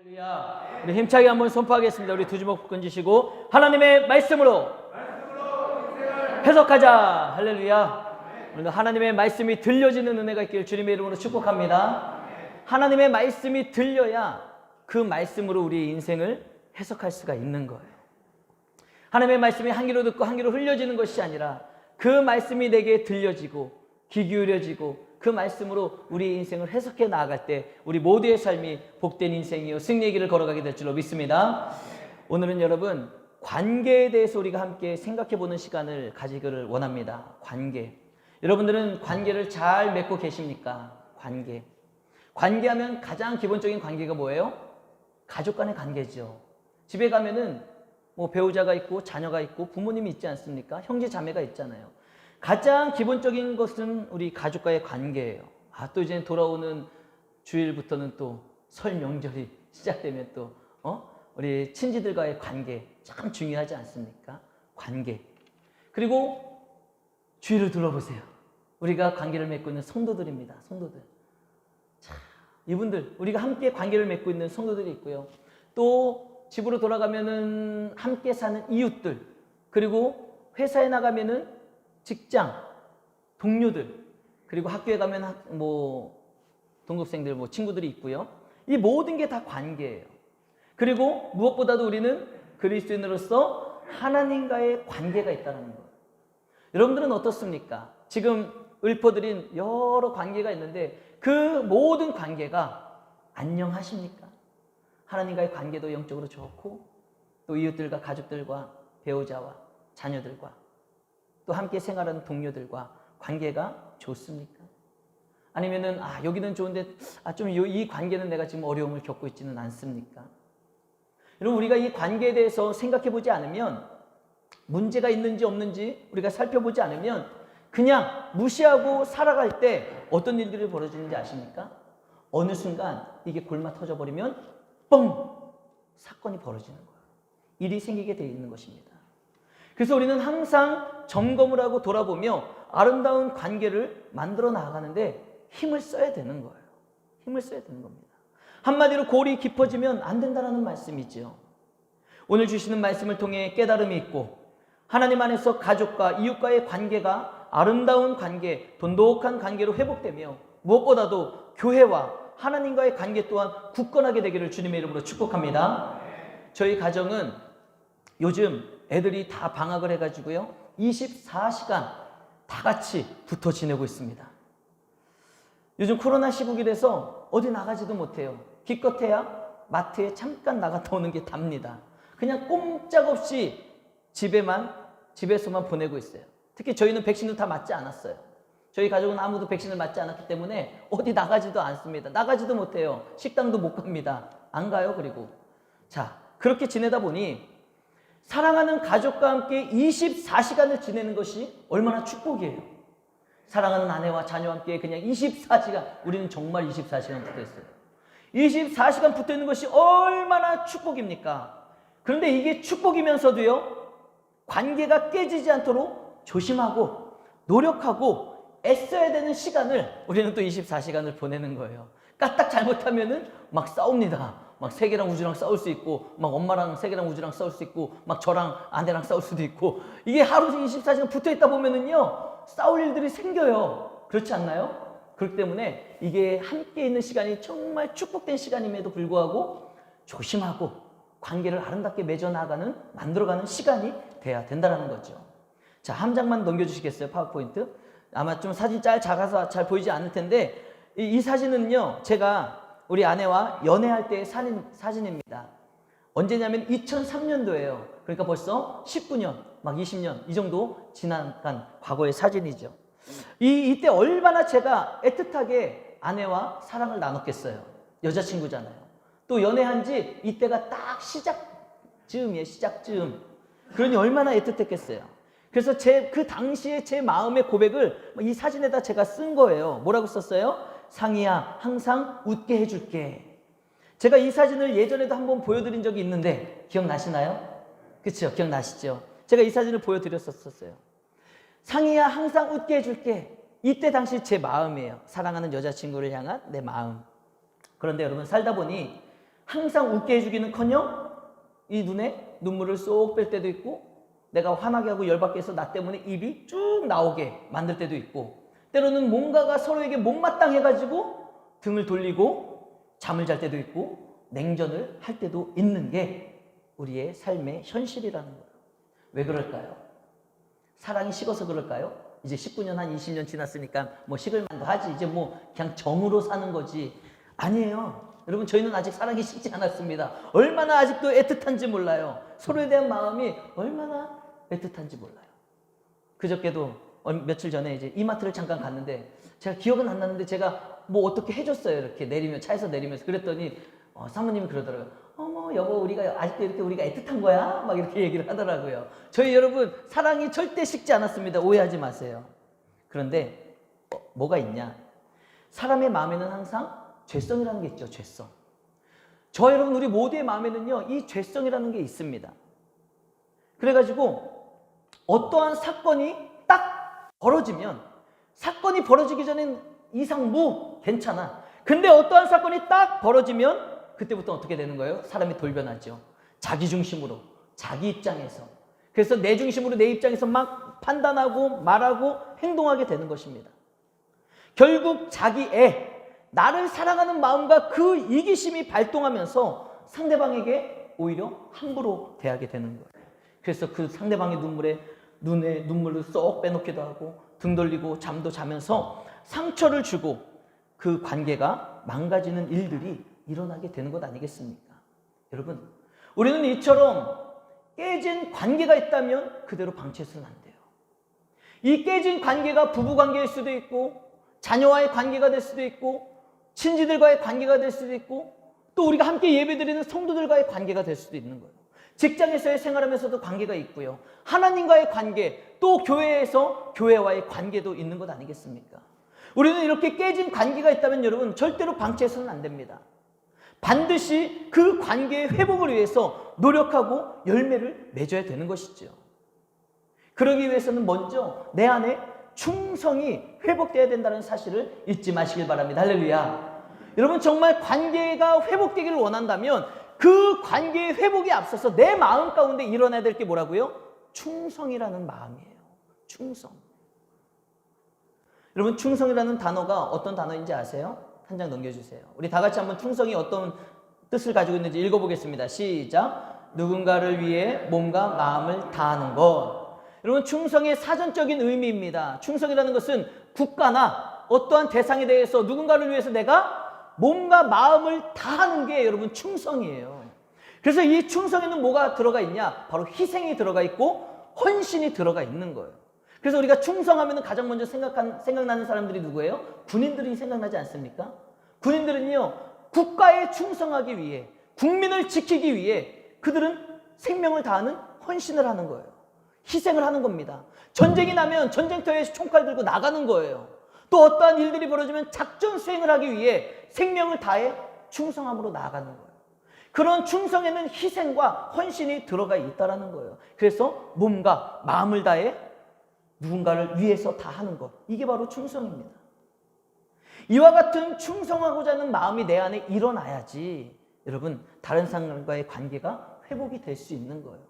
할렐루야. 우리 힘차게 한번 선포하겠습니다. 우리 두 주먹 끈지시고 하나님의 말씀으로 해석하자. 할렐루야. 오늘 하나님의 말씀이 들려지는 은혜가 있기를 주님의 이름으로 축복합니다. 하나님의 말씀이 들려야 그 말씀으로 우리의 인생을 해석할 수가 있는 거예요. 하나님의 말씀이 한 귀로 듣고 한 귀로 흘려지는 것이 아니라 그 말씀이 내게 들려지고 귀 기울여지고 그 말씀으로 우리의 인생을 해석해 나아갈 때 우리 모두의 삶이 복된 인생이요 승리의 길을 걸어가게 될 줄로 믿습니다. 오늘은 여러분 관계에 대해서 우리가 함께 생각해 보는 시간을 가지기를 원합니다. 관계. 여러분들은 관계를 잘 맺고 계십니까? 관계. 관계하면 가장 기본적인 관계가 뭐예요? 가족 간의 관계죠. 집에 가면은 뭐 배우자가 있고 자녀가 있고 부모님이 있지 않습니까? 형제 자매가 있잖아요. 가장 기본적인 것은 우리 가족과의 관계예요. 또 이제 돌아오는 주일부터는 또 설 명절이 시작되면 또 우리 친지들과의 관계 참 중요하지 않습니까? 관계. 그리고 주위를 둘러보세요. 우리가 관계를 맺고 있는 성도들입니다. 성도들. 자, 이분들 우리가 함께 관계를 맺고 있는 성도들이 있고요. 또 집으로 돌아가면은 함께 사는 이웃들, 그리고 회사에 나가면은 직장, 동료들, 그리고 학교에 가면 동급생들, 친구들이 있고요. 이 모든 게 다 관계예요. 그리고 무엇보다도 우리는 그리스도인으로서 하나님과의 관계가 있다는 거예요. 여러분들은 어떻습니까? 지금 읊어드린 여러 관계가 있는데 그 모든 관계가 안녕하십니까? 하나님과의 관계도 영적으로 좋고 또 이웃들과 가족들과 배우자와 자녀들과 또 함께 생활하는 동료들과 관계가 좋습니까? 아니면은 여기는 좋은데 좀 이 관계는 내가 지금 어려움을 겪고 있지는 않습니까? 여러분 우리가 이 관계에 대해서 생각해 보지 않으면 문제가 있는지 없는지 우리가 살펴보지 않으면 그냥 무시하고 살아갈 때 어떤 일들이 벌어지는지 아십니까? 어느 순간 이게 골마 터져버리면 뻥! 사건이 벌어지는 거예요. 일이 생기게 되어 있는 것입니다. 그래서 우리는 항상 점검을 하고 돌아보며 아름다운 관계를 만들어 나가는데 힘을 써야 되는 거예요. 힘을 써야 되는 겁니다. 한마디로 골이 깊어지면 안 된다는 말씀이죠. 오늘 주시는 말씀을 통해 깨달음이 있고 하나님 안에서 가족과 이웃과의 관계가 아름다운 관계, 돈독한 관계로 회복되며 무엇보다도 교회와 하나님과의 관계 또한 굳건하게 되기를 주님의 이름으로 축복합니다. 저희 가정은 요즘 애들이 다 방학을 해가지고요 24시간 다 같이 붙어 지내고 있습니다. 요즘 코로나 시국이라서 어디 나가지도 못해요. 기껏해야 마트에 잠깐 나갔다 오는 게 답니다. 그냥 꼼짝없이 집에서만 보내고 있어요. 특히 저희는 백신도 다 맞지 않았어요. 저희 가족은 아무도 백신을 맞지 않았기 때문에 어디 나가지도 않습니다. 나가지도 못해요. 식당도 못 갑니다. 안 가요. 그리고 자, 그렇게 지내다 보니 사랑하는 가족과 함께 24시간을 지내는 것이 얼마나 축복이에요. 사랑하는 아내와 자녀와 함께 그냥 24시간, 우리는 정말 24시간 붙어 있어요. 24시간 붙어 있는 것이 얼마나 축복입니까? 그런데 이게 축복이면서도요, 관계가 깨지지 않도록 조심하고 노력하고 애써야 되는 시간을 우리는 또 24시간을 보내는 거예요. 까딱 잘못하면은 막 싸웁니다. 막 세계랑 우주랑 싸울 수 있고, 막 엄마랑 세계랑 우주랑 싸울 수 있고, 막 저랑 아내랑 싸울 수도 있고, 이게 하루 24시간 붙어 있다 보면은요, 싸울 일들이 생겨요. 그렇지 않나요? 그렇기 때문에 이게 함께 있는 시간이 정말 축복된 시간임에도 불구하고 조심하고 관계를 아름답게 맺어나가는, 만들어가는 시간이 돼야 된다는 거죠. 자, 한 장만 넘겨주시겠어요? 파워포인트. 아마 좀 사진 작아서 잘 보이지 않을 텐데, 이 사진은요, 제가 우리 아내와 연애할 때의 사진입니다. 언제냐면 2003년도예요. 그러니까 벌써 19년, 막 20년 이 정도 지나간 과거의 사진이죠. 이때 얼마나 제가 애틋하게 아내와 사랑을 나눴겠어요. 여자친구잖아요. 또 연애한 지 이때가 딱 시작즈음이에요. 시작즈음. 그러니 얼마나 애틋했겠어요. 그래서 그 당시에 제 마음의 고백을 이 사진에다 제가 쓴 거예요. 뭐라고 썼어요? 상희야, 항상 웃게 해줄게. 제가 이 사진을 예전에도 한번 보여드린 적이 있는데 기억나시나요? 그렇죠? 기억나시죠? 제가 이 사진을 보여드렸었어요. 상희야, 항상 웃게 해줄게. 이때 당시 제 마음이에요. 사랑하는 여자친구를 향한 내 마음. 그런데 여러분 살다 보니 항상 웃게 해주기는커녕 이 눈에 눈물을 쏙 뺄 때도 있고, 내가 화나게 하고 열받게 해서 나 때문에 입이 쭉 나오게 만들 때도 있고, 때로는 뭔가가 서로에게 못마땅해가지고 등을 돌리고 잠을 잘 때도 있고 냉전을 할 때도 있는 게 우리의 삶의 현실이라는 거예요. 왜 그럴까요? 사랑이 식어서 그럴까요? 이제 19년 한 20년 지났으니까 뭐 식을 만도 하지, 이제 뭐 그냥 정으로 사는 거지. 아니에요. 여러분, 저희는 아직 사랑이 식지 않았습니다. 얼마나 아직도 애틋한지 몰라요. 서로에 대한 마음이 얼마나 애틋한지 몰라요. 그저께도 며칠 전에 이제 이마트를 잠깐 갔는데, 제가 기억은 안 나는데 제가 뭐 어떻게 해줬어요. 이렇게 내리면, 차에서 내리면서. 그랬더니 사모님이 그러더라고요. 어머 여보, 우리가 아직도 이렇게 우리가 애틋한 거야? 막 이렇게 얘기를 하더라고요. 저희 여러분, 사랑이 절대 식지 않았습니다. 오해하지 마세요. 그런데 뭐가 있냐? 사람의 마음에는 항상 죄성이라는 게 있죠. 죄성. 저 여러분, 우리 모두의 마음에는요, 이 죄성이라는 게 있습니다. 그래가지고 어떠한 사건이 딱 벌어지면, 사건이 벌어지기 전엔 이상무 괜찮아. 근데 어떠한 사건이 딱 벌어지면 그때부터 어떻게 되는 거예요? 사람이 돌변하죠. 자기 중심으로, 자기 입장에서. 그래서 내 중심으로, 내 입장에서 막 판단하고 말하고 행동하게 되는 것입니다. 결국 자기의 나를 사랑하는 마음과 그 이기심이 발동하면서 상대방에게 오히려 함부로 대하게 되는 거예요. 그래서 그 상대방의 눈에 눈물을 쏙 빼놓기도 하고 등 돌리고 잠도 자면서 상처를 주고 그 관계가 망가지는 일들이 일어나게 되는 것 아니겠습니까? 여러분, 우리는 이처럼 깨진 관계가 있다면 그대로 방치해서는 안 돼요. 이 깨진 관계가 부부 관계일 수도 있고, 자녀와의 관계가 될 수도 있고, 친지들과의 관계가 될 수도 있고, 또 우리가 함께 예배드리는 성도들과의 관계가 될 수도 있는 거예요. 직장에서의 생활하면서도 관계가 있고요. 하나님과의 관계, 또 교회에서 교회와의 관계도 있는 것 아니겠습니까? 우리는 이렇게 깨진 관계가 있다면 여러분, 절대로 방치해서는 안 됩니다. 반드시 그 관계의 회복을 위해서 노력하고 열매를 맺어야 되는 것이죠. 그러기 위해서는 먼저 내 안에 충성이 회복되어야 된다는 사실을 잊지 마시길 바랍니다. 할렐루야. 여러분, 정말 관계가 회복되기를 원한다면 그 관계의 회복에 앞서서 내 마음 가운데 일어나야 될 게 뭐라고요? 충성이라는 마음이에요. 충성. 여러분, 충성이라는 단어가 어떤 단어인지 아세요? 한 장 넘겨주세요. 우리 다 같이 한번 충성이 어떤 뜻을 가지고 있는지 읽어보겠습니다. 시작. 누군가를 위해 몸과 마음을 다하는 것. 여러분, 충성의 사전적인 의미입니다. 충성이라는 것은 국가나 어떠한 대상에 대해서 누군가를 위해서 내가 몸과 마음을 다하는 게 여러분 충성이에요. 그래서 이 충성에는 뭐가 들어가 있냐? 바로 희생이 들어가 있고 헌신이 들어가 있는 거예요. 그래서 우리가 충성하면 가장 먼저 생각나는 사람들이 누구예요? 군인들이 생각나지 않습니까? 군인들은요, 국가에 충성하기 위해, 국민을 지키기 위해 그들은 생명을 다하는 헌신을 하는 거예요. 희생을 하는 겁니다. 전쟁이 나면 전쟁터에 총칼 들고 나가는 거예요. 또 어떠한 일들이 벌어지면 작전 수행을 하기 위해 생명을 다해 충성함으로 나아가는 거예요. 그런 충성에는 희생과 헌신이 들어가 있다는 거예요. 그래서 몸과 마음을 다해 누군가를 위해서 다 하는 것, 이게 바로 충성입니다. 이와 같은 충성하고자 하는 마음이 내 안에 일어나야지 여러분, 다른 사람과의 관계가 회복이 될 수 있는 거예요.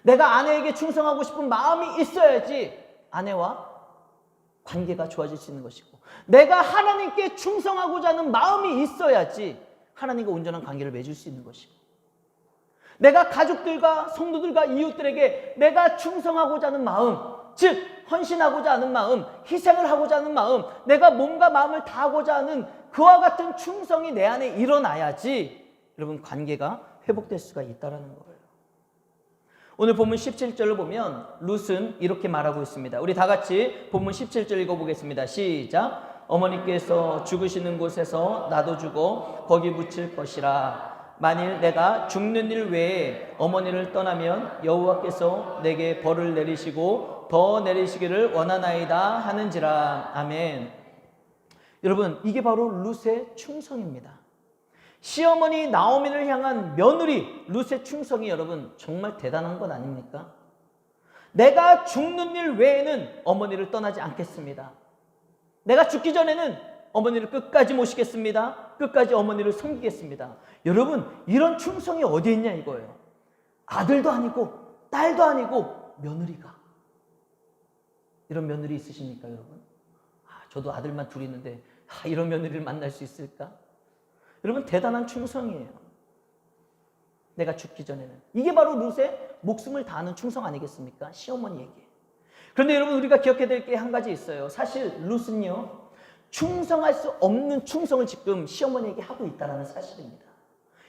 내가 아내에게 충성하고 싶은 마음이 있어야지 아내와 관계가 좋아질 수 있는 것이고, 내가 하나님께 충성하고자 하는 마음이 있어야지 하나님과 온전한 관계를 맺을 수 있는 것이고, 내가 가족들과 성도들과 이웃들에게 내가 충성하고자 하는 마음, 즉 헌신하고자 하는 마음, 희생을 하고자 하는 마음, 내가 몸과 마음을 다하고자 하는 그와 같은 충성이 내 안에 일어나야지 여러분, 관계가 회복될 수가 있다는 거예요. 오늘 본문 17절을 보면 룻은 이렇게 말하고 있습니다. 우리 다 같이 본문 17절 읽어보겠습니다. 시작. 어머니께서 죽으시는 곳에서 나도 죽어 거기 묻힐 것이라. 만일 내가 죽는 일 외에 어머니를 떠나면 여호와께서 내게 벌을 내리시고 더 내리시기를 원하나이다 하는지라. 아멘. 여러분, 이게 바로 룻의 충성입니다. 시어머니 나오미를 향한 며느리 룻의 충성이 여러분 정말 대단한 건 아닙니까? 내가 죽는 일 외에는 어머니를 떠나지 않겠습니다. 내가 죽기 전에는 어머니를 끝까지 모시겠습니다. 끝까지 어머니를 섬기겠습니다. 여러분, 이런 충성이 어디 있냐 이거예요. 아들도 아니고 딸도 아니고 며느리가. 이런 며느리 있으십니까 여러분? 저도 아들만 둘 있는데 이런 며느리를 만날 수 있을까? 여러분, 대단한 충성이에요. 내가 죽기 전에는. 이게 바로 룻의 목숨을 다하는 충성 아니겠습니까? 시어머니에게. 그런데 여러분, 우리가 기억해야 될 게 한 가지 있어요. 사실 룻은요, 충성할 수 없는 충성을 지금 시어머니에게 하고 있다는 사실입니다.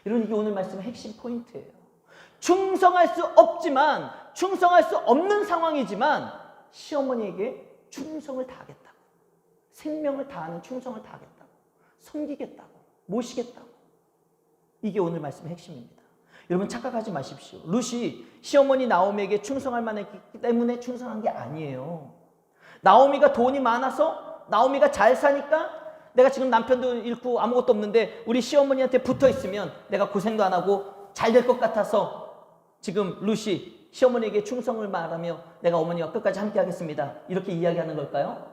여러분, 이게 오늘 말씀의 핵심 포인트예요. 충성할 수 없지만, 충성할 수 없는 상황이지만 시어머니에게 충성을 다하겠다고, 생명을 다하는 충성을 다하겠다고, 섬기겠다고, 모시겠다고. 이게 오늘 말씀의 핵심입니다. 여러분, 착각하지 마십시오. 룻이 시어머니 나오미에게 충성할 만했기 때문에 충성한 게 아니에요. 나오미가 돈이 많아서, 나오미가 잘 사니까, 내가 지금 남편도 잃고 아무것도 없는데 우리 시어머니한테 붙어 있으면 내가 고생도 안 하고 잘 될 것 같아서 지금 룻이 시어머니에게 충성을 말하며 내가 어머니와 끝까지 함께 하겠습니다, 이렇게 이야기하는 걸까요?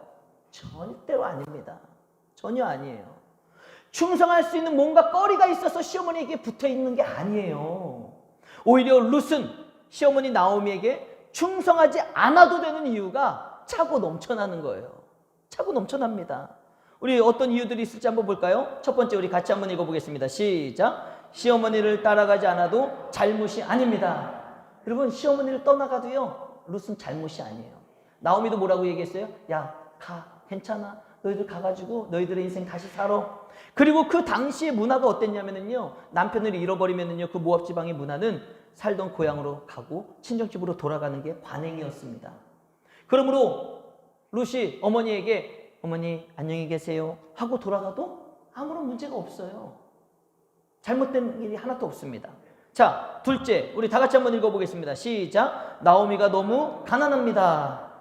절대로 아닙니다. 전혀 아니에요. 충성할 수 있는 뭔가 거리가 있어서 시어머니에게 붙어 있는 게 아니에요. 오히려 룻은 시어머니 나오미에게 충성하지 않아도 되는 이유가 차고 넘쳐나는 거예요. 차고 넘쳐납니다. 우리 어떤 이유들이 있을지 한번 볼까요? 첫 번째, 우리 같이 한번 읽어보겠습니다. 시작. 시어머니를 따라가지 않아도 잘못이 아닙니다. 여러분, 시어머니를 떠나가도요, 룻은 잘못이 아니에요. 나오미도 뭐라고 얘기했어요? 야, 가, 괜찮아. 너희들 가가지고 너희들의 인생 다시 살아. 그리고 그 당시의 문화가 어땠냐면요, 남편을 잃어버리면요, 그 모압 지방의 문화는 살던 고향으로 가고 친정집으로 돌아가는 게 관행이었습니다. 그러므로 룻이 어머니에게 어머니 안녕히 계세요 하고 돌아가도 아무런 문제가 없어요. 잘못된 일이 하나도 없습니다. 자, 둘째, 우리 다 같이 한번 읽어보겠습니다. 시작. 나오미가 너무 가난합니다.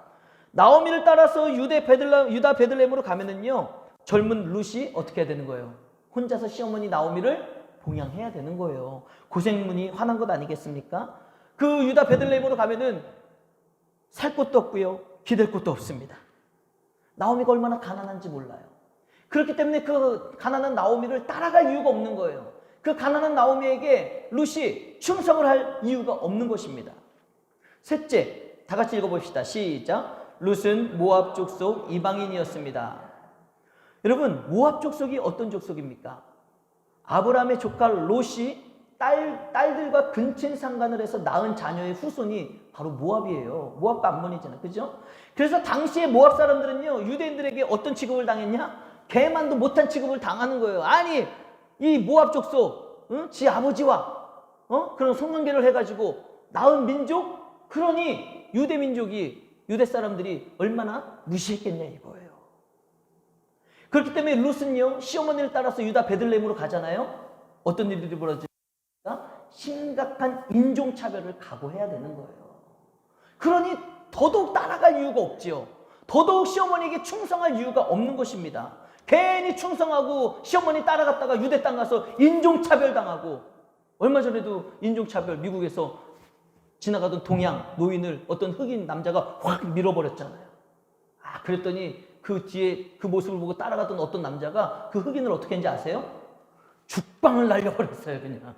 나오미를 따라서 유다 베들레헴으로 가면은요, 젊은 룻이 어떻게 해야 되는 거예요? 혼자서 시어머니 나오미를 봉양해야 되는 거예요. 고생문이 화난 것 아니겠습니까? 그 유다 베들레헴으로 가면은 살 곳도 없고요, 기댈 곳도 없습니다. 나오미가 얼마나 가난한지 몰라요. 그렇기 때문에 그 가난한 나오미를 따라갈 이유가 없는 거예요. 그 가난한 나오미에게 룻이 충성을 할 이유가 없는 것입니다. 셋째, 다 같이 읽어봅시다. 시작. 룻은 모압 족속 이방인이었습니다. 여러분, 모압 족속이 어떤 족속입니까? 아브라함의 조카 롯이 딸들과 근친상간을 해서 낳은 자녀의 후손이 바로 모압이에요. 모압과 암몬이잖아요. 그죠? 그래서 당시에 모압 사람들은요, 유대인들에게 어떤 취급을 당했냐? 개만도 못한 취급을 당하는 거예요. 아니, 이 모압 족속, 지 아버지와 그런 송년계를 해가지고 낳은 민족? 그러니 유대 민족이, 유대 사람들이 얼마나 무시했겠냐 이거예요. 그렇기 때문에 룻은요, 시어머니를 따라서 유다 베들레헴으로 가잖아요. 어떤 일들이 벌어집니까? 심각한 인종차별을 각오해야 되는 거예요. 그러니 더더욱 따라갈 이유가 없지요. 더더욱 시어머니에게 충성할 이유가 없는 것입니다. 괜히 충성하고 시어머니 따라갔다가 유대 땅 가서 인종차별 당하고, 얼마 전에도 인종차별, 미국에서 지나가던 동양 노인을 어떤 흑인 남자가 확 밀어버렸잖아요. 그랬더니 그 뒤에 그 모습을 보고 따라가던 어떤 남자가 그 흑인을 어떻게 했는지 아세요? 죽방을 날려버렸어요, 그냥.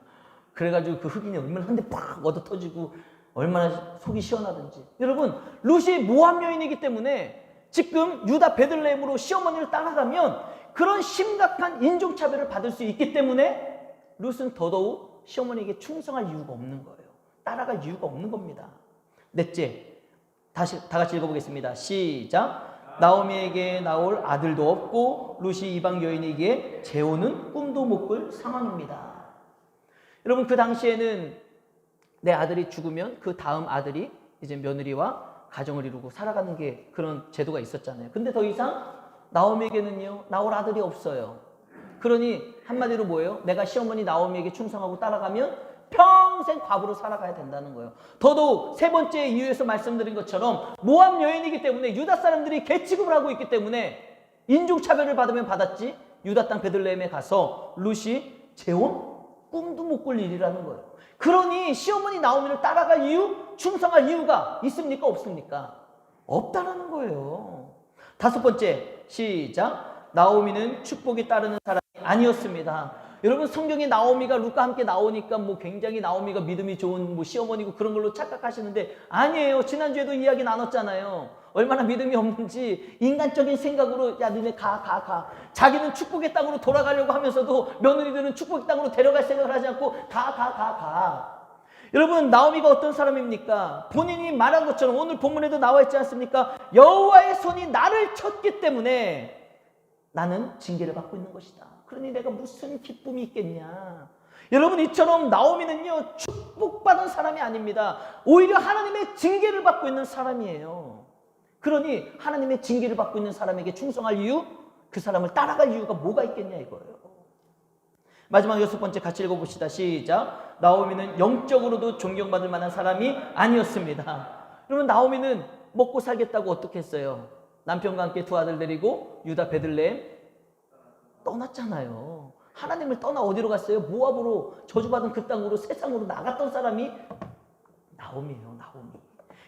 그래가지고 그 흑인이 얼마나 한 대 팍 얻어 터지고 얼마나 속이 시원하든지. 여러분, 룻이 모압 여인이기 때문에 지금 유다 베들레헴으로 시어머니를 따라가면 그런 심각한 인종차별을 받을 수 있기 때문에 룻은 더더욱 시어머니에게 충성할 이유가 없는 거예요. 따라갈 이유가 없는 겁니다. 넷째, 다시 다 같이 읽어보겠습니다. 시작. 나오미에게 나올 아들도 없고 룻이 이방 여인에게 재혼은 꿈도 못 꿀 상황입니다. 여러분, 그 당시에는 내 아들이 죽으면 그 다음 아들이 이제 며느리와 가정을 이루고 살아가는 게 그런 제도가 있었잖아요. 근데 더 이상 나오미에게는요, 나올 아들이 없어요. 그러니 한마디로 뭐예요? 내가 시어머니 나오미에게 충성하고 따라가면 평생 과부로 살아가야 된다는 거예요. 더더욱 세 번째 이유에서 말씀드린 것처럼 모압 여인이기 때문에 유다 사람들이 개취급을 하고 있기 때문에 인종차별을 받으면 받았지, 유다 땅 베들레헴에 가서 룻이 재혼? 꿈도 못 꿀 일이라는 거예요. 그러니 시어머니 나오미를 따라갈 이유, 충성할 이유가 있습니까? 없습니까? 없다라는 거예요. 다섯 번째, 시작. 나오미는 축복이 따르는 사람이 아니었습니다. 여러분, 성경에 나오미가 룻과 함께 나오니까 뭐 굉장히 나오미가 믿음이 좋은 뭐 시어머니고 그런 걸로 착각하시는데 아니에요. 지난주에도 이야기 나눴잖아요. 얼마나 믿음이 없는지 인간적인 생각으로 야 너네 가. 자기는 축복의 땅으로 돌아가려고 하면서도 며느리들은 축복의 땅으로 데려갈 생각을 하지 않고 가. 여러분, 나오미가 어떤 사람입니까? 본인이 말한 것처럼 오늘 본문에도 나와 있지 않습니까? 여호와의 손이 나를 쳤기 때문에 나는 징계를 받고 있는 것이다. 그러니 내가 무슨 기쁨이 있겠냐. 여러분, 이처럼 나오미는요 축복받은 사람이 아닙니다. 오히려 하나님의 징계를 받고 있는 사람이에요. 그러니 하나님의 징계를 받고 있는 사람에게 충성할 이유, 그 사람을 따라갈 이유가 뭐가 있겠냐 이거예요. 마지막 6번째 같이 읽어봅시다. 시작. 나오미는 영적으로도 존경받을 만한 사람이 아니었습니다. 여러분, 나오미는 먹고 살겠다고 어떻게 했어요? 남편과 함께 두 아들 데리고 유다 베들레헴 떠났잖아요. 하나님을 떠나 어디로 갔어요? 모압으로, 저주받은 그 땅으로, 세상으로 나갔던 사람이 나오미예요. 나오미.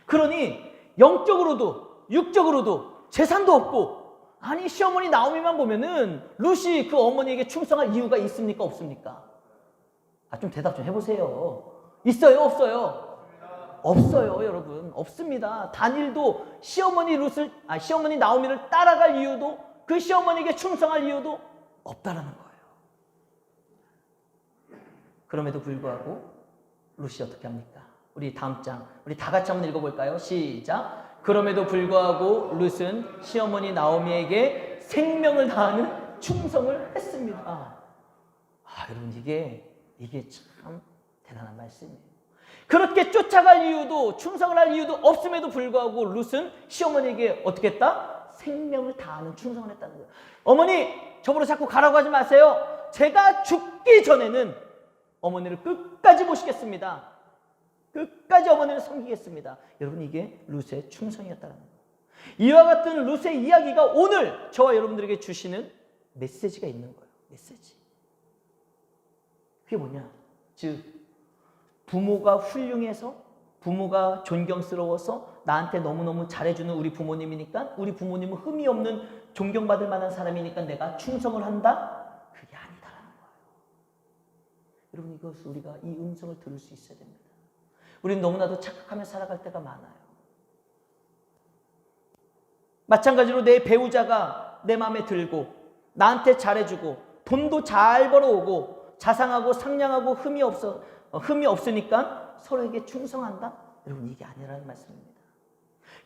그러니 영적으로도 육적으로도 재산도 없고, 아니 시어머니 나오미만 보면은 룻이 그 어머니에게 충성할 이유가 있습니까? 없습니까? 좀 대답 좀 해보세요. 있어요? 없어요? 없어요, 여러분. 없습니다. 단일도 시어머니 나오미를 따라갈 이유도, 그 시어머니에게 충성할 이유도 없다라는 거예요. 그럼에도 불구하고 룻이 어떻게 합니까? 우리 다음 장, 우리 다 같이 한번 읽어볼까요? 시작. 그럼에도 불구하고 룻은 시어머니 나오미에게 생명을 다하는 충성을 했습니다. 여러분, 이게 참 대단한 말씀이에요. 그렇게 쫓아갈 이유도, 충성을 할 이유도 없음에도 불구하고 룻은 시어머니에게 어떻게 했다? 생명을 다하는 충성을 했다는 거예요. 어머니, 저보러 자꾸 가라고 하지 마세요. 제가 죽기 전에는 어머니를 끝까지 모시겠습니다. 끝까지 어머니를 섬기겠습니다. 여러분, 이게 룻의 충성이었다는 거예요. 이와 같은 룻의 이야기가 오늘 저와 여러분들에게 주시는 메시지가 있는 거예요. 메시지. 그게 뭐냐? 즉, 부모가 훌륭해서, 부모가 존경스러워서 나한테 너무너무 잘해주는 우리 부모님이니까, 우리 부모님은 흠이 없는 존경받을 만한 사람이니까 내가 충성을 한다? 그게 아니다라는 거예요. 여러분, 이것을 우리가 이 음성을 들을 수 있어야 됩니다. 우리는 너무나도 착각하며 살아갈 때가 많아요. 마찬가지로 내 배우자가 내 마음에 들고 나한테 잘해주고 돈도 잘 벌어오고 자상하고 상냥하고 흠이 없으니까 서로에게 충성한다? 여러분, 이게 아니라는 말씀입니다.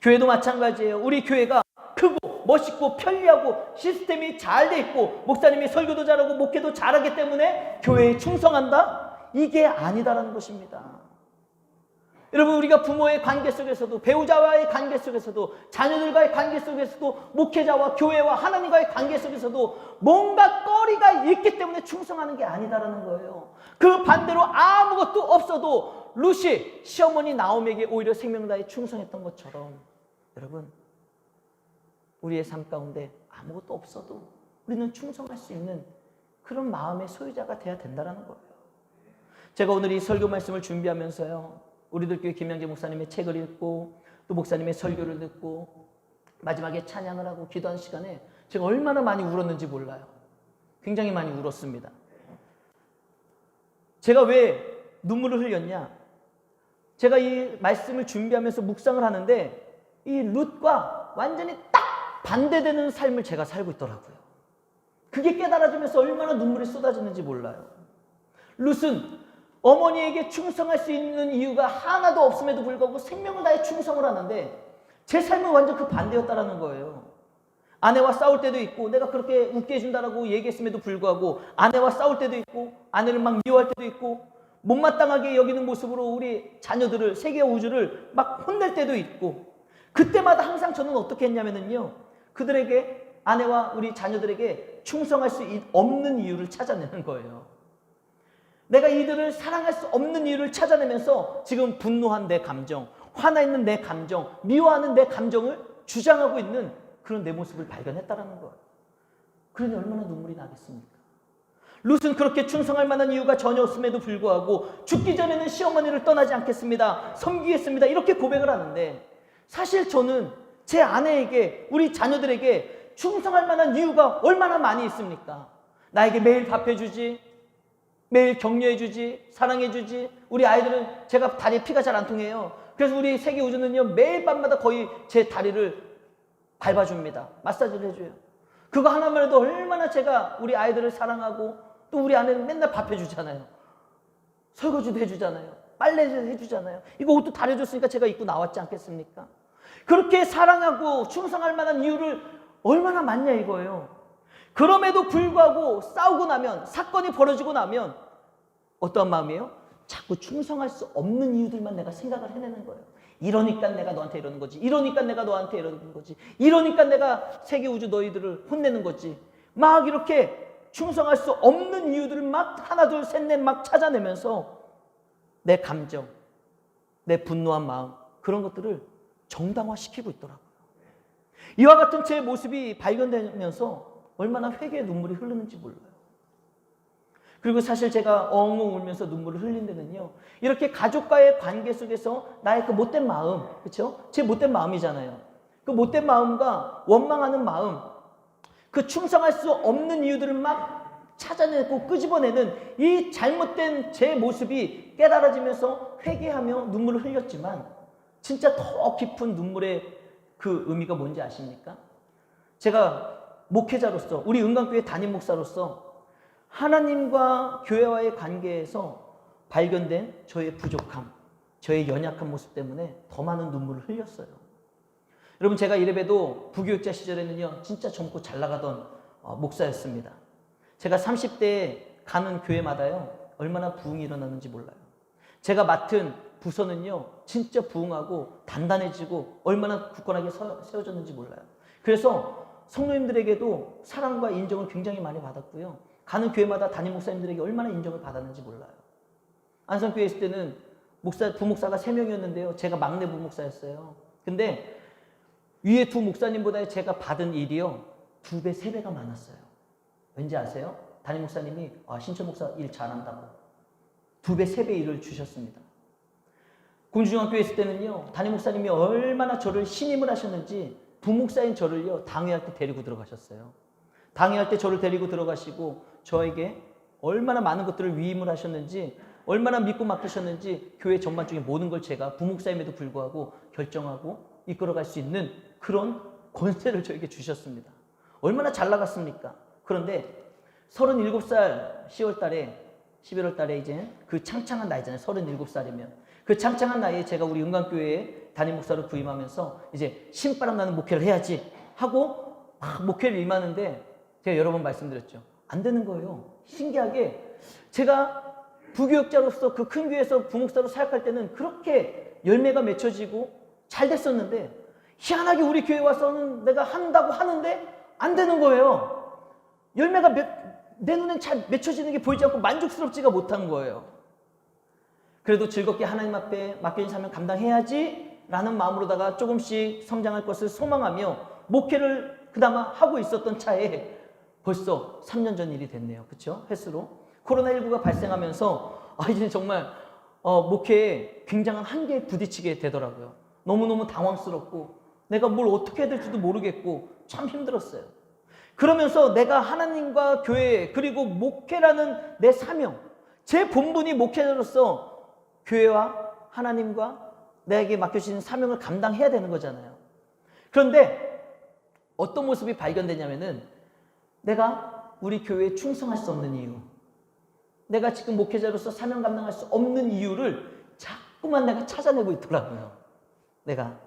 교회도 마찬가지예요. 우리 교회가 크고 멋있고 편리하고 시스템이 잘 돼 있고 목사님이 설교도 잘하고 목회도 잘하기 때문에 교회에 충성한다? 이게 아니다라는 것입니다. 여러분, 우리가 부모의 관계 속에서도, 배우자와의 관계 속에서도, 자녀들과의 관계 속에서도, 목회자와 교회와 하나님과의 관계 속에서도 뭔가 꺼리가 있기 때문에 충성하는 게 아니다라는 거예요. 그 반대로 아무것도 없어도 룻이 시어머니 나오미에게 오히려 생명을 다해 충성했던 것처럼, 여러분, 우리의 삶 가운데 아무것도 없어도 우리는 충성할 수 있는 그런 마음의 소유자가 돼야 된다는 거예요. 제가 오늘 이 설교 말씀을 준비하면서요, 우리들 교회 김양재 목사님의 책을 읽고 또 목사님의 설교를 듣고 마지막에 찬양을 하고 기도한 시간에 제가 얼마나 많이 울었는지 몰라요. 굉장히 많이 울었습니다. 제가 왜 눈물을 흘렸냐? 제가 이 말씀을 준비하면서 묵상을 하는데 이 룻과 완전히 딱 반대되는 삶을 제가 살고 있더라고요. 그게 깨달아지면서 얼마나 눈물이 쏟아지는지 몰라요. 룻은 어머니에게 충성할 수 있는 이유가 하나도 없음에도 불구하고 생명을 다해 충성을 하는데 제 삶은 완전 그 반대였다라는 거예요. 아내와 싸울 때도 있고, 내가 그렇게 웃게 해준다라고 얘기했음에도 불구하고 아내와 싸울 때도 있고, 아내를 막 미워할 때도 있고, 못마땅하게 여기는 모습으로 우리 자녀들을, 세계와 우주를 막 혼낼 때도 있고, 그때마다 항상 저는 어떻게 했냐면요, 그들에게, 아내와 우리 자녀들에게 충성할 수 없는 이유를 찾아내는 거예요. 내가 이들을 사랑할 수 없는 이유를 찾아내면서 지금 분노한 내 감정, 화나 있는 내 감정, 미워하는 내 감정을 주장하고 있는 그런 내 모습을 발견했다는 거예요. 그러니 얼마나 눈물이 나겠습니까? 룻은 그렇게 충성할 만한 이유가 전혀 없음에도 불구하고 죽기 전에는 시어머니를 떠나지 않겠습니다, 섬기겠습니다, 이렇게 고백을 하는데, 사실 저는 제 아내에게, 우리 자녀들에게 충성할 만한 이유가 얼마나 많이 있습니까? 나에게 매일 밥해주지, 매일 격려해주지, 사랑해주지. 우리 아이들은 제가 다리에 피가 잘 안 통해요. 그래서 우리 세계 우주는요, 매일 밤마다 거의 제 다리를 밟아줍니다. 마사지를 해줘요. 그거 하나만 해도 얼마나 제가 우리 아이들을 사랑하고, 또 우리 아내는 맨날 밥 해주잖아요. 설거지도 해주잖아요. 빨래도 해주잖아요. 이거 옷도 다 해줬으니까 제가 입고 나왔지 않겠습니까? 그렇게 사랑하고 충성할 만한 이유를 얼마나 많냐 이거예요. 그럼에도 불구하고 싸우고 나면, 사건이 벌어지고 나면 어떠한 마음이에요? 자꾸 충성할 수 없는 이유들만 내가 생각을 해내는 거예요. 이러니까 내가 너한테 이러는 거지. 이러니까 내가 너한테 이러는 거지. 이러니까 내가 세계 우주 너희들을 혼내는 거지. 막 이렇게 충성할 수 없는 이유들을 막 하나 둘 셋 넷 막 찾아내면서 내 감정, 내 분노한 마음, 그런 것들을 정당화시키고 있더라고요. 이와 같은 제 모습이 발견되면서 얼마나 회개의 눈물이 흐르는지 몰라요. 그리고 사실 제가 엉엉 울면서 눈물을 흘린 데는요, 이렇게 가족과의 관계 속에서 나의 그 못된 마음, 그렇죠? 제 못된 마음이잖아요. 그 못된 마음과 원망하는 마음, 그 충성할 수 없는 이유들을 막 찾아내고 끄집어내는 이 잘못된 제 모습이 깨달아지면서 회개하며 눈물을 흘렸지만, 진짜 더 깊은 눈물의 그 의미가 뭔지 아십니까? 제가 목회자로서, 우리 은강교회 담임 목사로서 하나님과 교회와의 관계에서 발견된 저의 부족함, 저의 연약한 모습 때문에 더 많은 눈물을 흘렸어요. 여러분, 제가 이래봬도 부교육자 시절에는요, 진짜 젊고 잘 나가던 목사였습니다. 제가 30대에 가는 교회마다요, 얼마나 부흥이 일어나는지 몰라요. 제가 맡은 부서는요, 진짜 부흥하고 단단해지고 얼마나 굳건하게 세워졌는지 몰라요. 그래서 성도님들에게도 사랑과 인정을 굉장히 많이 받았고요. 가는 교회마다 담임 목사님들에게 얼마나 인정을 받았는지 몰라요. 안성교회에 있을 때는 부목사가 3명이었는데요. 제가 막내 부목사였어요. 근데 위에 두 목사님보다 제가 받은 일이요, 2배, 3배가 많았어요. 왠지 아세요? 담임 목사님이 신천 목사 일 잘한다고 2배, 3배 일을 주셨습니다. 공주중학교에 있을 때는요, 담임 목사님이 얼마나 저를 신임을 하셨는지 부목사인 저를요, 당회할 때 데리고 들어가셨어요. 당회할 때 저를 데리고 들어가시고 저에게 얼마나 많은 것들을 위임을 하셨는지, 얼마나 믿고 맡기셨는지 교회 전반적인 모든 걸 제가 부목사임에도 불구하고 결정하고 이끌어갈 수 있는 그런 권세를 저에게 주셨습니다. 얼마나 잘 나갔습니까? 그런데 37살 10월 달에 11월 달에 이제 그 창창한 나이잖아요. 37살이면. 그 창창한 나이에 제가 우리 은강교회에 담임 목사로 부임하면서 이제 신바람 나는 목회를 해야지 하고 막 목회를 임하는데, 제가 여러 번 말씀드렸죠. 안 되는 거예요. 신기하게 제가 부교육자로서 그 큰 교회에서 부목사로 사역할 때는 그렇게 열매가 맺혀지고 잘 됐었는데, 희한하게 우리 교회 와서는 내가 한다고 하는데 안 되는 거예요. 열매가 내 눈엔 잘 맺혀지는 게 보이지 않고 만족스럽지가 못한 거예요. 그래도 즐겁게 하나님 앞에 맡겨진 사명 감당해야지 라는 마음으로다가 조금씩 성장할 것을 소망하며 목회를 그나마 하고 있었던 차에 벌써 3년 전 일이 됐네요. 그렇죠? 횟수로 코로나19가 발생하면서 이제 정말 목회에 굉장한 한계에 부딪히게 되더라고요. 너무너무 당황스럽고 내가 뭘 어떻게 해야 될지도 모르겠고 참 힘들었어요. 그러면서 내가 하나님과 교회, 그리고 목회라는 내 사명, 제 본분이 목회자로서 교회와 하나님과 내게 맡겨진 사명을 감당해야 되는 거잖아요. 그런데 어떤 모습이 발견되냐면은, 내가 우리 교회에 충성할 수 없는 이유, 내가 지금 목회자로서 사명 감당할 수 없는 이유를 자꾸만 내가 찾아내고 있더라고요. 내가.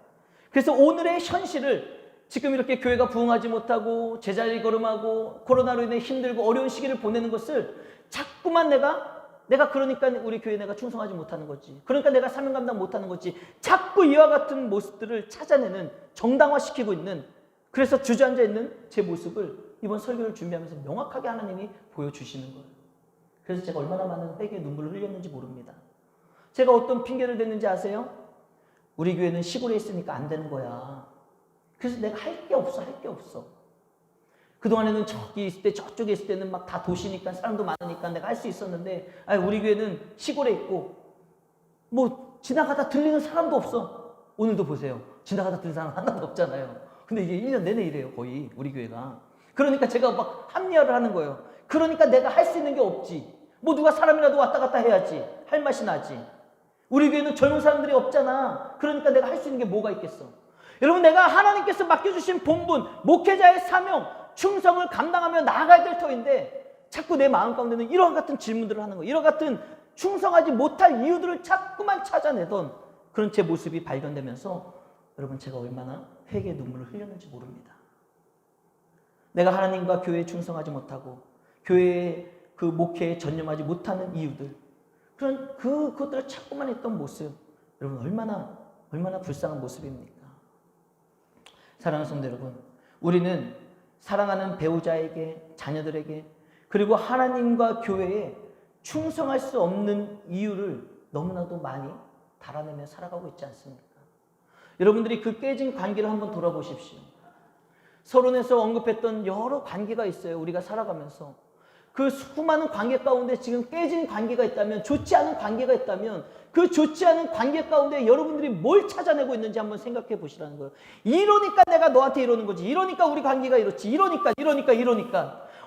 그래서 오늘의 현실을, 지금 이렇게 교회가 부흥하지 못하고 제자리 걸음하고 코로나로 인해 힘들고 어려운 시기를 보내는 것을 자꾸만 내가 그러니까 우리 교회에 내가 충성하지 못하는 거지, 그러니까 내가 사명 감당 못하는 거지, 자꾸 이와 같은 모습들을 찾아내는, 정당화시키고 있는, 그래서 주저앉아 있는 제 모습을 이번 설교를 준비하면서 명확하게 하나님이 보여주시는 거예요. 그래서 제가 얼마나 많은 회개의 눈물을 흘렸는지 모릅니다. 제가 어떤 핑계를 댔는지 아세요? 우리 교회는 시골에 있으니까 안 되는 거야. 그래서 내가 할 게 없어. 그동안에는 저기 있을 때, 저쪽에 있을 때는 막 다 도시니까, 사람도 많으니까 내가 할 수 있었는데, 우리 교회는 시골에 있고 뭐 지나가다 들리는 사람도 없어. 오늘도 보세요. 지나가다 들리는 사람 하나도 없잖아요. 근데 이게 1년 내내 이래요, 거의 우리 교회가. 그러니까 제가 막 합리화를 하는 거예요. 그러니까 내가 할 수 있는 게 없지. 뭐 누가 사람이라도 왔다 갔다 해야지. 할 맛이 나지. 우리 교회는 젊은 사람들이 없잖아. 그러니까 내가 할 수 있는 게 뭐가 있겠어. 여러분, 내가 하나님께서 맡겨주신 본분, 목회자의 사명, 충성을 감당하며 나아가야 될 터인데 자꾸 내 마음 가운데는 이런 같은 질문들을 하는 거예요. 이런 같은 충성하지 못할 이유들을 자꾸만 찾아내던 그런 제 모습이 발견되면서 여러분, 제가 얼마나 회개의 눈물을 흘렸는지 모릅니다. 내가 하나님과 교회에 충성하지 못하고 교회의 그 목회에 전념하지 못하는 이유들, 그런 그것들을 자꾸만 했던 모습, 여러분 얼마나 불쌍한 모습입니까? 사랑하는 성도 여러분, 우리는 사랑하는 배우자에게, 자녀들에게, 그리고 하나님과 교회에 충성할 수 없는 이유를 너무나도 많이 달아내며 살아가고 있지 않습니까? 여러분들이 그 깨진 관계를 한번 돌아보십시오. 서론에서 언급했던 여러 관계가 있어요. 우리가 살아가면서 그 수많은 관계 가운데 지금 깨진 관계가 있다면, 좋지 않은 관계가 있다면, 그 좋지 않은 관계 가운데 여러분들이 뭘 찾아내고 있는지 한번 생각해 보시라는 거예요. 이러니까 내가 너한테 이러는 거지, 이러니까 우리 관계가 이렇지, 이러니까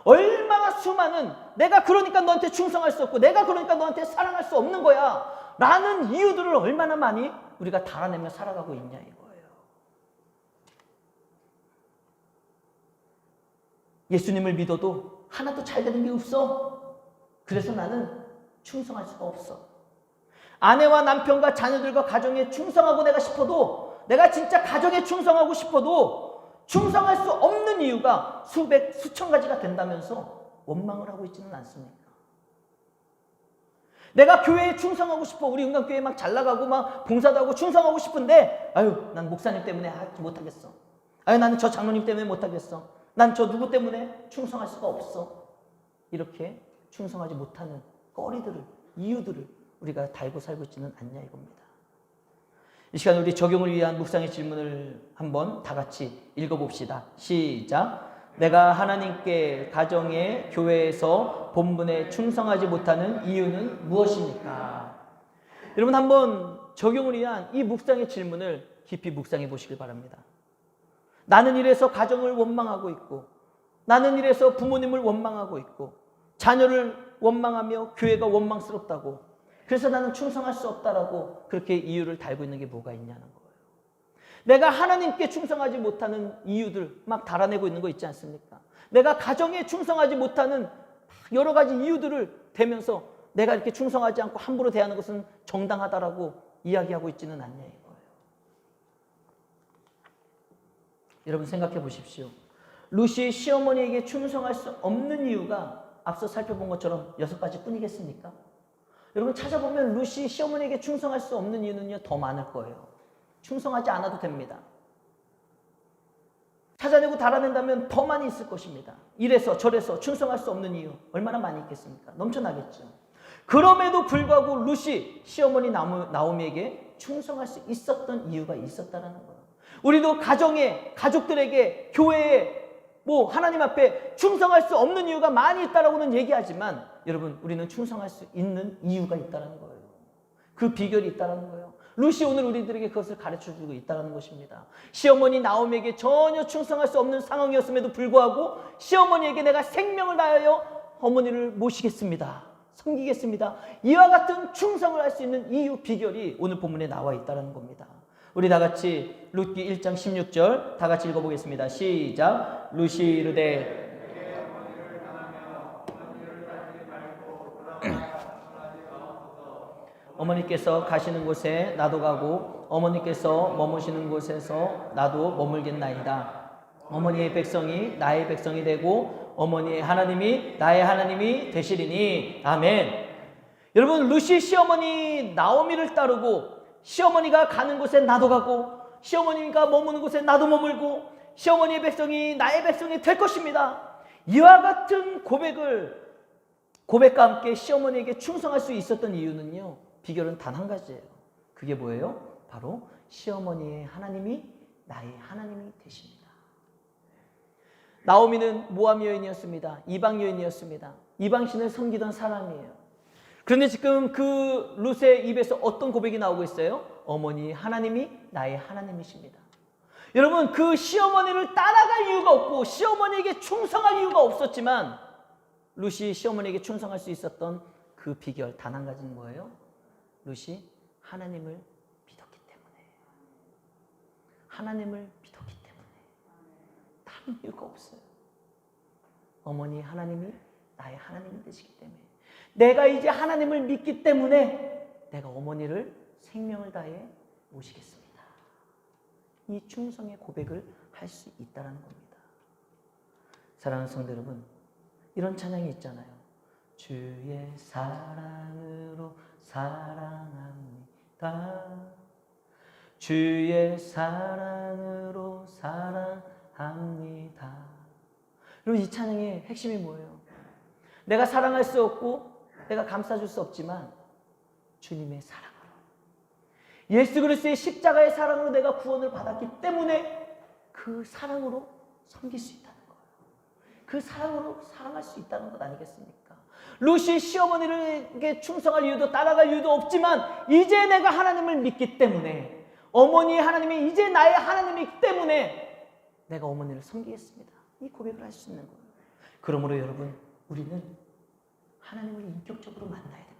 얼마나 수많은, 내가 그러니까 너한테 충성할 수 없고, 내가 그러니까 너한테 사랑할 수 없는 거야 라는 이유들을 얼마나 많이 우리가 달아내며 살아가고 있냐 이거예요. 예수님을 믿어도 하나도 잘 되는 게 없어. 그래서 나는 충성할 수가 없어. 아내와 남편과 자녀들과 가정에 충성하고 내가 싶어도, 내가 진짜 가정에 충성하고 싶어도 충성할 수 없는 이유가 수천 가지가 된다면서 원망을 하고 있지는 않습니까? 내가 교회에 충성하고 싶어. 우리 은강교회 막 잘 나가고 막 봉사도 하고 충성하고 싶은데, 아유, 난 목사님 때문에 못하겠어. 아유, 나는 저 장로님 때문에 못하겠어. 난 저 누구 때문에 충성할 수가 없어. 이렇게 충성하지 못하는 꺼리들을, 이유들을 우리가 달고 살고 있지는 않냐 이겁니다. 이 시간 우리 적용을 위한 묵상의 질문을 한번 다 같이 읽어봅시다. 시작. 내가 하나님께, 가정에, 교회에서 본분에 충성하지 못하는 이유는 무엇입니까? 여러분, 한번 적용을 위한 이 묵상의 질문을 깊이 묵상해 보시길 바랍니다. 나는 이래서 가정을 원망하고 있고, 나는 이래서 부모님을 원망하고 있고, 자녀를 원망하며 교회가 원망스럽다고, 그래서 나는 충성할 수 없다라고 그렇게 이유를 달고 있는 게 뭐가 있냐는 거예요. 내가 하나님께 충성하지 못하는 이유들 막 달아내고 있는 거 있지 않습니까? 내가 가정에 충성하지 못하는 여러 가지 이유들을 대면서 내가 이렇게 충성하지 않고 함부로 대하는 것은 정당하다라고 이야기하고 있지는 않냐 이거예요. 여러분 생각해 보십시오. 루시의 시어머니에게 충성할 수 없는 이유가 앞서 살펴본 것처럼 6가지 뿐이겠습니까? 여러분 찾아보면 루시 시어머니에게 충성할 수 없는 이유는요 더 많을 거예요. 충성하지 않아도 됩니다. 찾아내고 달아낸다면 더 많이 있을 것입니다. 이래서 저래서 충성할 수 없는 이유 얼마나 많이 있겠습니까? 넘쳐나겠죠. 그럼에도 불구하고 루시 시어머니 나오미에게 충성할 수 있었던 이유가 있었다는 거예요. 우리도 가정에, 가족들에게, 교회에, 하나님 앞에 충성할 수 없는 이유가 많이 있다라고는 얘기하지만 여러분, 우리는 충성할 수 있는 이유가 있다는 거예요. 그 비결이 있다는 거예요. 루시 오늘 우리들에게 그것을 가르쳐주고 있다는 것입니다. 시어머니 나오미에게 전혀 충성할 수 없는 상황이었음에도 불구하고 시어머니에게 내가 생명을 다하여 어머니를 모시겠습니다. 섬기겠습니다. 이와 같은 충성을 할 수 있는 이유, 비결이 오늘 본문에 나와 있다는 겁니다. 우리 다 같이 룻기 1장 16절 다 같이 읽어보겠습니다. 시작. 루시 이르되 어머니께서 가시는 곳에 나도 가고 어머니께서 머무시는 곳에서 나도 머물겠나이다. 어머니의 백성이 나의 백성이 되고 어머니의 하나님이 나의 하나님이 되시리니. 아멘. 여러분, 루시 시어머니 나오미를 따르고 시어머니가 가는 곳에 나도 가고 시어머니가 머무는 곳에 나도 머물고 시어머니의 백성이 나의 백성이 될 것입니다. 이와 같은 고백과 함께 시어머니에게 충성할 수 있었던 이유는요, 비결은 단 한 가지예요. 그게 뭐예요? 바로 시어머니의 하나님이 나의 하나님이 되십니다. 나오미는 모함 여인이었습니다. 이방 여인이었습니다. 이방신을 섬기던 사람이에요. 그런데 지금 그 룻의 입에서 어떤 고백이 나오고 있어요? 어머니 하나님이 나의 하나님이십니다. 여러분, 그 시어머니를 따라갈 이유가 없고 시어머니에게 충성할 이유가 없었지만 룻이 시어머니에게 충성할 수 있었던 그 비결 단 한 가지는 뭐예요? 룻이 하나님을 믿었기 때문에. 하나님을 믿었기 때문에. 다른 이유가 없어요. 어머니 하나님이 나의 하나님이 되시기 때문에, 내가 이제 하나님을 믿기 때문에 내가 어머니를 생명을 다해 모시겠습니다. 이 충성의 고백을 할 수 있다는 겁니다. 사랑하는 성도 여러분, 이런 찬양이 있잖아요. 주의 사랑으로 사랑합니다. 주의 사랑으로 사랑합니다. 여러분, 이 찬양의 핵심이 뭐예요? 내가 사랑할 수 없고 내가 감싸줄 수 없지만 주님의 사랑으로, 예수 그리스도의 십자가의 사랑으로 내가 구원을 받았기 때문에 그 사랑으로 섬길 수 있다는 거예요. 그 사랑으로 사랑할 수 있다는 것 아니겠습니까? 룻이 시어머니에게 충성할 이유도 따라갈 이유도 없지만 이제 내가 하나님을 믿기 때문에, 어머니의 하나님이 이제 나의 하나님이기 때문에 내가 어머니를 섬기겠습니다. 이 고백을 할 수 있는 거예요. 그러므로 여러분, 우리는 하나님을 인격적으로 만나야 됩니다.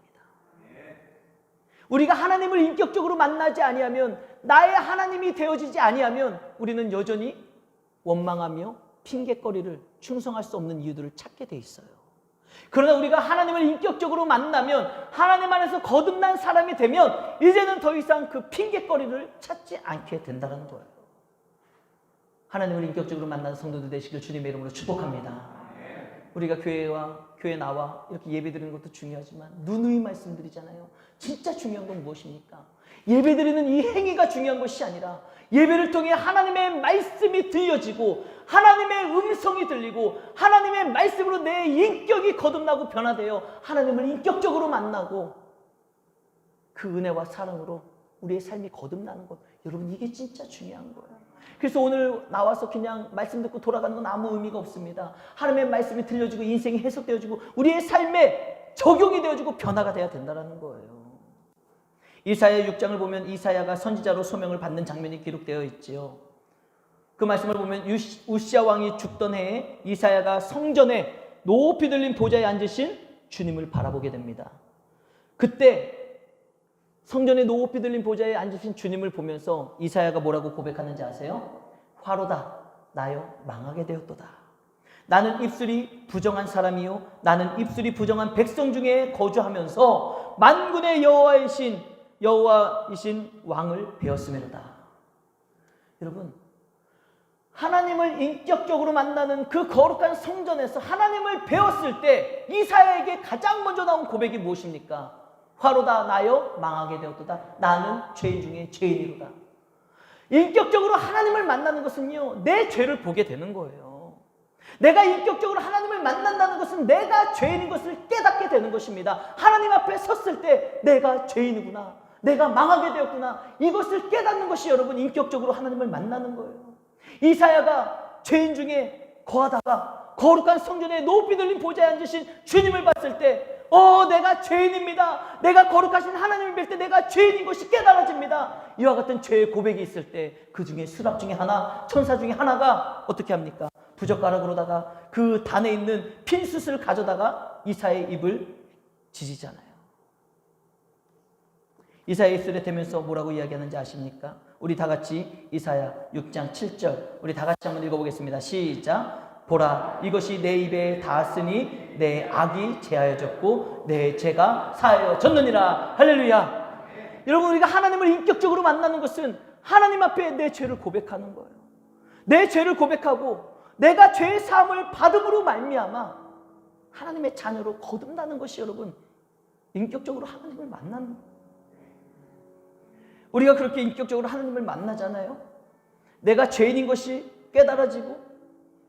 우리가 하나님을 인격적으로 만나지 아니하면, 나의 하나님이 되어지지 아니하면 우리는 여전히 원망하며 핑계거리를, 충성할 수 없는 이유들을 찾게 돼 있어요. 그러나 우리가 하나님을 인격적으로 만나면, 하나님 안에서 거듭난 사람이 되면 이제는 더 이상 그 핑계거리를 찾지 않게 된다는 거예요. 하나님을 인격적으로 만나는 성도들 되시길 주님의 이름으로 축복합니다. 우리가 교회 나와 이렇게 예배드리는 것도 중요하지만 누누이 말씀드리잖아요. 진짜 중요한 건 무엇입니까? 예배드리는 이 행위가 중요한 것이 아니라 예배를 통해 하나님의 말씀이 들려지고 하나님의 음성이 들리고 하나님의 말씀으로 내 인격이 거듭나고 변화되어 하나님을 인격적으로 만나고 그 은혜와 사랑으로 우리의 삶이 거듭나는 것, 여러분, 이게 진짜 중요한 거예요. 그래서 오늘 나와서 그냥 말씀 듣고 돌아가는 건 아무 의미가 없습니다. 하나님의 말씀이 들려지고 인생이 해석되어지고 우리의 삶에 적용이 되어지고 변화가 돼야 된다는 거예요. 이사야 6장을 보면 이사야가 선지자로 소명을 받는 장면이 기록되어 있지요. 그 말씀을 보면 우시야 왕이 죽던 해에 이사야가 성전에 높이 들린 보좌에 앉으신 주님을 바라보게 됩니다. 그때 성전에 높이 들린 보좌에 앉으신 주님을 보면서 이사야가 뭐라고 고백하는지 아세요? 화로다, 나여 망하게 되었도다. 나는 입술이 부정한 사람이요, 나는 입술이 부정한 백성 중에 거주하면서 만군의 여호와이신 왕을 배웠음이로다. 여러분, 하나님을 인격적으로 만나는 그 거룩한 성전에서 하나님을 배웠을 때 이사야에게 가장 먼저 나온 고백이 무엇입니까? 화로다, 나여 망하게 되었도다. 나는 죄인 중에 죄인이로다. 인격적으로 하나님을 만나는 것은요, 내 죄를 보게 되는 거예요. 내가 인격적으로 하나님을 만난다는 것은 내가 죄인인 것을 깨닫게 되는 것입니다. 하나님 앞에 섰을 때 내가 죄인이구나, 내가 망하게 되었구나, 이것을 깨닫는 것이 여러분 인격적으로 하나님을 만나는 거예요. 이사야가 죄인 중에 거하다가 거룩한 성전에 높이 들린 보좌에 앉으신 주님을 봤을 때 내가 죄인입니다. 내가 거룩하신 하나님을 뵐 때 내가 죄인인 것이 깨달아집니다. 이와 같은 죄의 고백이 있을 때 그 중에 수락 중에 하나, 천사 중에 하나가 어떻게 합니까? 부젓가락으로다가 그 단에 있는 핀숯을 가져다가 이사야의 입을 지지잖아요. 이사야 입술에 대면서 뭐라고 이야기하는지 아십니까? 우리 다 같이 이사야 6장 7절 우리 다 같이 한번 읽어보겠습니다. 시작. 보라, 이것이 내 입에 닿았으니 내 악이 제하여졌고 내 죄가 사하여졌느니라. 할렐루야. 여러분, 우리가 하나님을 인격적으로 만나는 것은 하나님 앞에 내 죄를 고백하는 거예요. 내 죄를 고백하고 내가 죄의 사함을 받음으로 말미암아 하나님의 자녀로 거듭나는 것이 여러분 인격적으로 하나님을 만나는 거예요. 우리가 그렇게 인격적으로 하나님을 만나잖아요. 내가 죄인인 것이 깨달아지고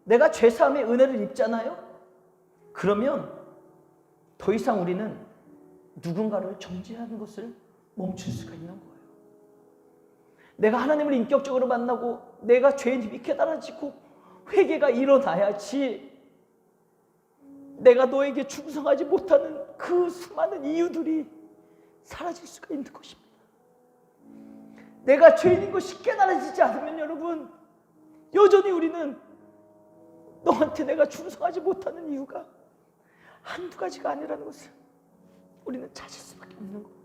내가 죄사함의 은혜를 입잖아요. 그러면 더 이상 우리는 누군가를 정죄하는 것을 멈출 수가 있는 거예요. 내가 하나님을 인격적으로 만나고 내가 죄인임이 깨달아지고 회개가 일어나야지 내가 너에게 충성하지 못하는 그 수많은 이유들이 사라질 수가 있는 것입니다. 내가 죄인인 것이 깨달아지지 않으면 여러분 여전히 우리는 너한테 내가 충성하지 못하는 이유가 한두 가지가 아니라는 것을 우리는 찾을 수밖에 없는 거예요.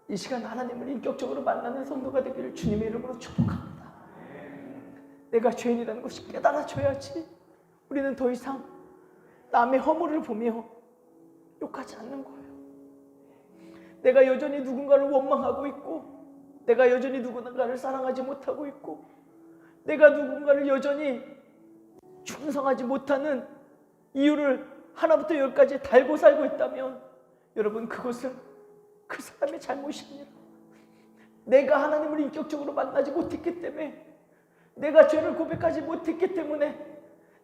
이 시간 하나님을 인격적으로 만나는 성도가 되기를 주님의 이름으로 축복합니다. 내가 죄인이라는 것이 깨달아져야지 우리는 더 이상 남의 허물을 보며 욕하지 않는 거예요. 내가 여전히 누군가를 원망하고 있고, 내가 여전히 누군가를 사랑하지 못하고 있고, 내가 누군가를 여전히 충성하지 못하는 이유를 하나부터 열까지 달고 살고 있다면 여러분, 그것은 그 사람의 잘못이 아니라 내가 하나님을 인격적으로 만나지 못했기 때문에, 내가 죄를 고백하지 못했기 때문에,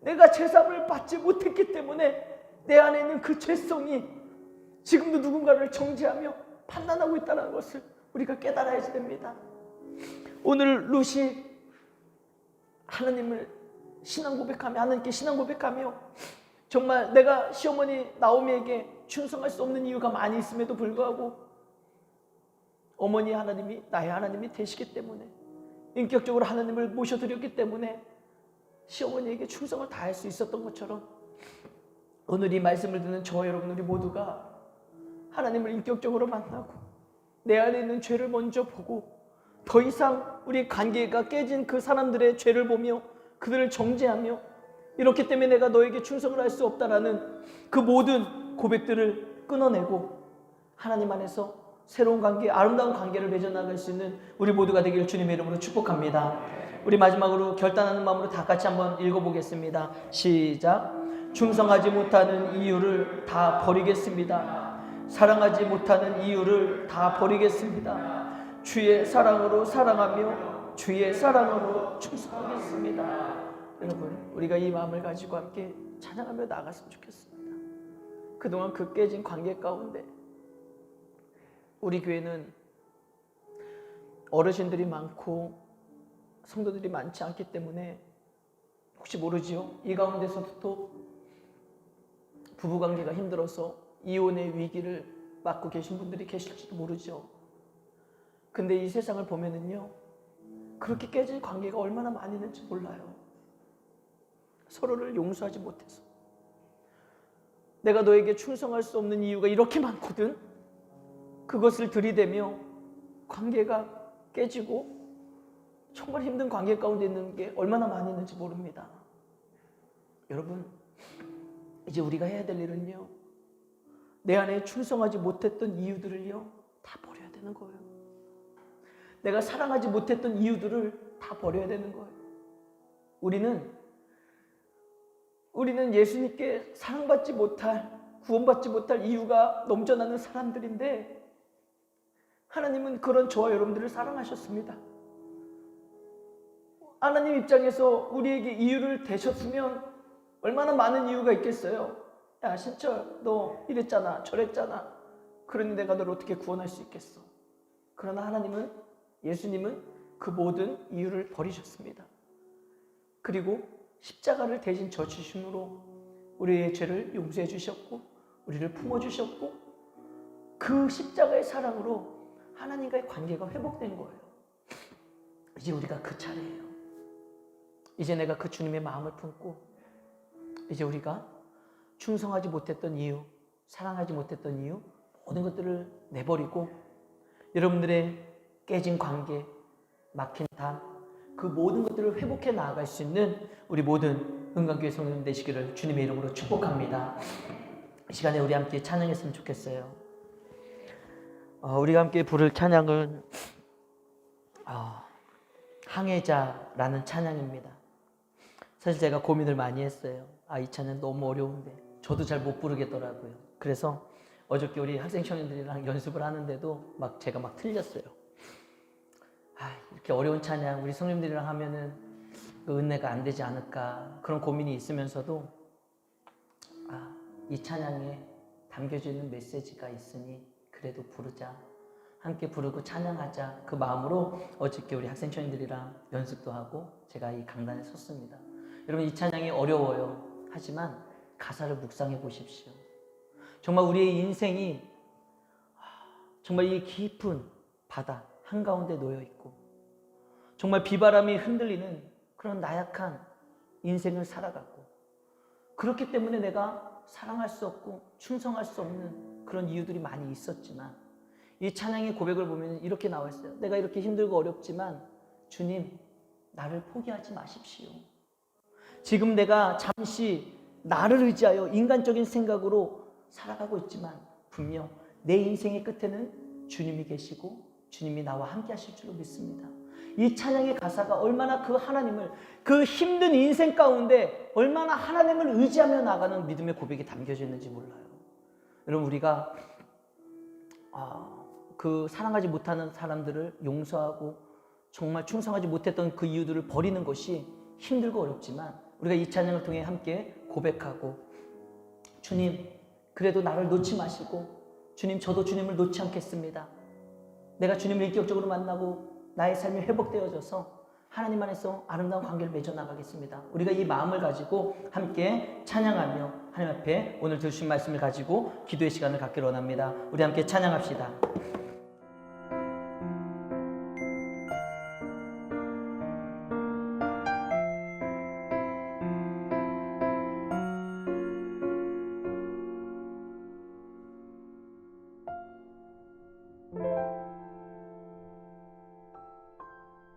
내가 제사함을 받지 못했기 때문에 내 안에 있는 그 죄성이 지금도 누군가를 정죄하며 판단하고 있다는 것을 우리가 깨달아야 됩니다. 오늘 룻이 하나님을 신앙 고백하며, 하나님께 신앙 고백하며, 정말 내가 시어머니 나오미에게 충성할 수 없는 이유가 많이 있음에도 불구하고 어머니 하나님이 나의 하나님이 되시기 때문에, 인격적으로 하나님을 모셔드렸기 때문에 시어머니에게 충성을 다할 수 있었던 것처럼, 오늘 이 말씀을 듣는 저와 여러분 우리 모두가 하나님을 인격적으로 만나고 내 안에 있는 죄를 먼저 보고, 더 이상 우리 관계가 깨진 그 사람들의 죄를 보며 그들을 정죄하며, 이렇기 때문에 내가 너에게 충성을 할 수 없다라는 그 모든 고백들을 끊어내고 하나님 안에서 새로운 관계, 아름다운 관계를 맺어나갈 수 있는 우리 모두가 되기를 주님의 이름으로 축복합니다. 우리 마지막으로 결단하는 마음으로 다 같이 한번 읽어보겠습니다. 시작. 충성하지 못하는 이유를 다 버리겠습니다. 사랑하지 못하는 이유를 다 버리겠습니다. 주의 사랑으로 사랑하며 주의 사랑으로 충성하겠습니다. 여러분, 우리가 이 마음을 가지고 함께 찬양하며 나갔으면 좋겠습니다. 그동안 그 깨진 관계 가운데 우리 교회는 어르신들이 많고 성도들이 많지 않기 때문에 혹시 모르지요? 이 가운데서도 또 부부관계가 힘들어서 이혼의 위기를 맞고 계신 분들이 계실지도 모르죠. 근데 이 세상을 보면은요, 그렇게 깨진 관계가 얼마나 많이 있는지 몰라요. 서로를 용서하지 못해서. 내가 너에게 충성할 수 없는 이유가 이렇게 많거든. 그것을 들이대며 관계가 깨지고 정말 힘든 관계 가운데 있는 게 얼마나 많이 있는지 모릅니다. 여러분, 이제 우리가 해야 될 일은요, 내 안에 충성하지 못했던 이유들을요 다 버려야 되는 거예요. 내가 사랑하지 못했던 이유들을 다 버려야 되는 거예요. 우리는 예수님께 사랑받지 못할, 구원받지 못할 이유가 넘쳐나는 사람들인데, 하나님은 그런 저와 여러분들을 사랑하셨습니다. 하나님 입장에서 우리에게 이유를 대셨으면 얼마나 많은 이유가 있겠어요. 야, 신철, 너 이랬잖아, 저랬잖아. 그러니 내가 너를 어떻게 구원할 수 있겠어. 그러나 하나님은, 예수님은 그 모든 이유를 버리셨습니다. 그리고 십자가를 대신 져주심으로 우리의 죄를 용서해 주셨고, 우리를 품어주셨고, 그 십자가의 사랑으로 하나님과의 관계가 회복된 거예요. 이제 우리가 그 차례예요. 이제 내가 그 주님의 마음을 품고, 이제 우리가 충성하지 못했던 이유, 사랑하지 못했던 이유, 모든 것들을 내버리고 여러분들의 깨진 관계, 막힌 담, 그 모든 것들을 회복해 나아갈 수 있는 우리 모든 은광교회 성도님 되시기를 주님의 이름으로 축복합니다. 이 시간에 우리 함께 찬양했으면 좋겠어요. 우리가 함께 부를 찬양은 항해자라는 찬양입니다. 사실 제가 고민을 많이 했어요. 이 찬양 너무 어려운데 저도 잘 못 부르겠더라고요. 그래서 어저께 우리 학생 청년들이랑 연습을 하는데도 제가 틀렸어요. 이렇게 어려운 찬양 우리 성님들이랑 하면은 그 은혜가 안 되지 않을까, 그런 고민이 있으면서도 이 찬양에 담겨져 있는 메시지가 있으니 그래도 부르자, 함께 부르고 찬양하자, 그 마음으로 어저께 우리 학생 청년들이랑 연습도 하고 제가 이 강단에 섰습니다. 여러분, 이 찬양이 어려워요. 하지만 가사를 묵상해 보십시오. 정말 우리의 인생이 정말 이 깊은 바다 한가운데 놓여 있고, 정말 비바람이 흔들리는 그런 나약한 인생을 살아갔고, 그렇기 때문에 내가 사랑할 수 없고 충성할 수 없는 그런 이유들이 많이 있었지만, 이 찬양의 고백을 보면 이렇게 나와 있어요. 내가 이렇게 힘들고 어렵지만 주님, 나를 포기하지 마십시오. 지금 내가 잠시 나를 의지하여 인간적인 생각으로 살아가고 있지만 분명 내 인생의 끝에는 주님이 계시고 주님이 나와 함께 하실 줄로 믿습니다. 이 찬양의 가사가 얼마나 그 하나님을, 그 힘든 인생 가운데 얼마나 하나님을 의지하며 나가는 믿음의 고백이 담겨져 있는지 몰라요. 여러분, 우리가 그 사랑하지 못하는 사람들을 용서하고 정말 충성하지 못했던 그 이유들을 버리는 것이 힘들고 어렵지만, 우리가 이 찬양을 통해 함께 고백하고, 주님, 그래도 나를 놓지 마시고, 주님, 저도 주님을 놓지 않겠습니다. 내가 주님을 인격적으로 만나고 나의 삶이 회복되어져서 하나님 안에서 아름다운 관계를 맺어 나가겠습니다. 우리가 이 마음을 가지고 함께 찬양하며 하나님 앞에 오늘 들으신 말씀을 가지고 기도의 시간을 갖기를 원합니다. 우리 함께 찬양합시다.